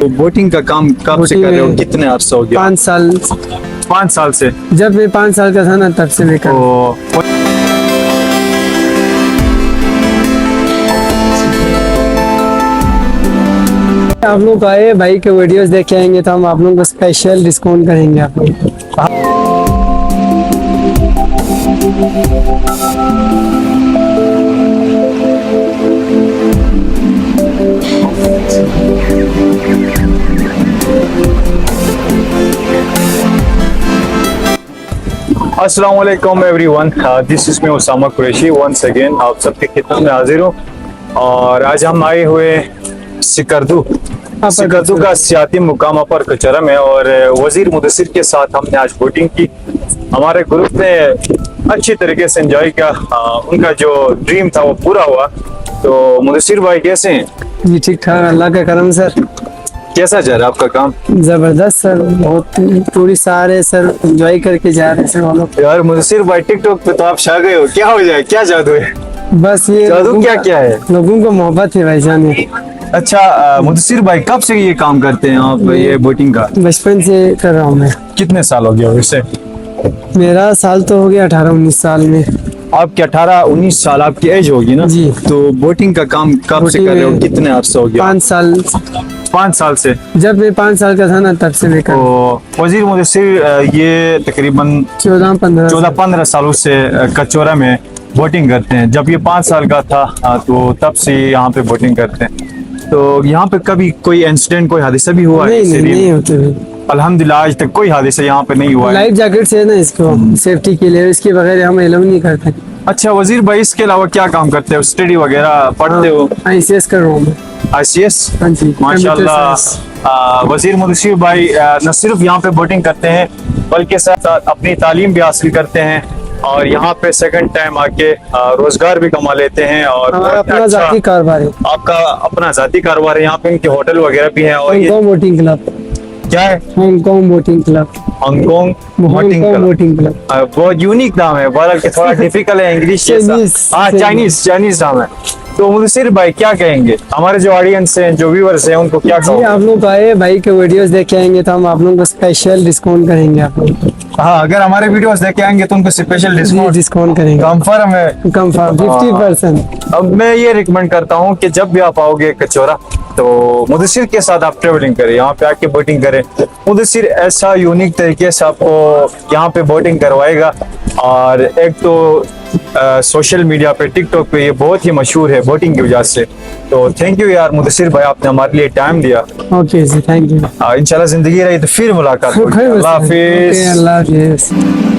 Boating का काम कब से कर रहे हो, कितने अरसा हो गया? 5 साल। 5 साल से? जब मैं 5 साल का था ना तब से लेकर। आप लोग आए भाई के वीडियोस देख आएंगे तो हम आप लोगों को स्पेशल डिस्काउंट करेंगे आप लोग को। अस्सलाम वालेकुम everyone, this is me Usama Qureshi once again आप सबके खिदमत में हाजिर हूँ। और आज हम आए हुए सिकरदू का सियाती मुकाम अपर कचरा में और वजीर मुदस्सिर के साथ हमने आज बोटिंग की। हमारे ग्रुप ने अच्छी तरीके से एंजॉय किया, उनका जो ड्रीम था वो पूरा हुआ। तो मुदस्सिर भाई कैसे हैं? जी ठीक ठाक, अल्लाह का करम सर। कैसा जा रहा है आपका काम? जबरदस्त सर, बहुत पूरी सारे सर एंजॉय करके जा रहे हैं सर हम लोग। यार मुदस्सिर भाई टिकटॉक पे तो आप छा गए हो, क्या हो जाए, क्या जादू है? बस ये जादू क्या है? लोगों को मोहब्बत है भाईजान। अच्छा मुदस्सिर भाई कब से ये काम करते हैं आप, ये बोटिंग का? बचपन से कर रहा हूँ मैं। कितने साल हो गया वैसे? मेरा साल तो हो गया 18-19 साल में। आपके 18-19 साल आपकी एज होगी ना जी। तो बोटिंग का काम कब से कर रहे हो, कितने अरसा हो गया? 5 साल। 5 साल से? जब मैं 5 साल का था ना तब से लेकर। तो वजीर मुदस्सिर ये तकरीबन 14-15 सालों से कचौरा में बोटिंग करते हैं। जब ये 5 साल का था तो तब से यहाँ पे बोटिंग करते हैं। तो यहाँ पे कभी कोई इंसिडेंट, कोई हादसा भी हुआ? नहीं होते। अल्हम्दुलिल्लाह आज तक कोई हादसा यहाँ पे नहीं हुआ है। लाइफ जैकेट से ना इसको सेफ्टी के लिए, इसके बगैर हम अलाउ नहीं करते। अच्छा वजीर भाई इसके अलावा क्या काम करते हो? स्टडी वगैरह पढ़ते हो? ICS कर रहा हूँ। ICS? हाँ जी माशाल्लाह। वजीर मुदस्सिर भाई न सिर्फ यहाँ पे बोटिंग करते हैं बल्कि साथ अपनी तालीम भी हासिल करते हैं और यहाँ पे सेकंड टाइम आके रोजगार भी कमा लेते हैं। और अपना जाती कारोबार है। आपका अपना जाती कारोबार है, यहाँ पे इनके होटल वगैरह भी है। और हांगकांग बोटिंग क्लब। क्या है? Hong Kong boating club. Hong Kong boating club, बहुत यूनिक नाम है, बल्कि थोड़ा डिफिकल्ट है इंग्लिश जैसा। हाँ चाइनीज नाम है। तो मुदस्सिर भाई क्या कहेंगे, हमारे जो ऑडियंस हैं, जो व्यूअर्स हैं, उनको क्या कहोगे? आप लोग आए भाई के वीडियोस देख आएंगे तो हम आप लोगों को स्पेशल डिस्काउंट करेंगे आप लोग को। हाँ अगर हमारे वीडियोस देख के आएंगे तो उनको स्पेशल डिस्काउंट करेंगे। कंफर्म है? कंफर्म 50%। अब मैं ये रिकमेंड करता हूँ कि जब भी आप आओगे कचौरा तो मुदस्सिर के साथ आप ट्रेवलिंग करें, यहाँ पे आके बोटिंग करें। मुदस्सिर ऐसा यूनिक तरीके से आपको यहाँ पे बोटिंग करवाएगा। और एक तो सोशल मीडिया पे, टिकटॉक पे ये बहुत ही मशहूर है बोटिंग की वजह से। तो थैंक यू यार मुदस्सिर भाई, आपने हमारे लिए टाइम दिया। ओके जी, थैंक यू। इंशाल्लाह जिंदगी रही तो फिर मुलाकात होगी। अल्लाह हाफिज। अल्लाह हाफिज।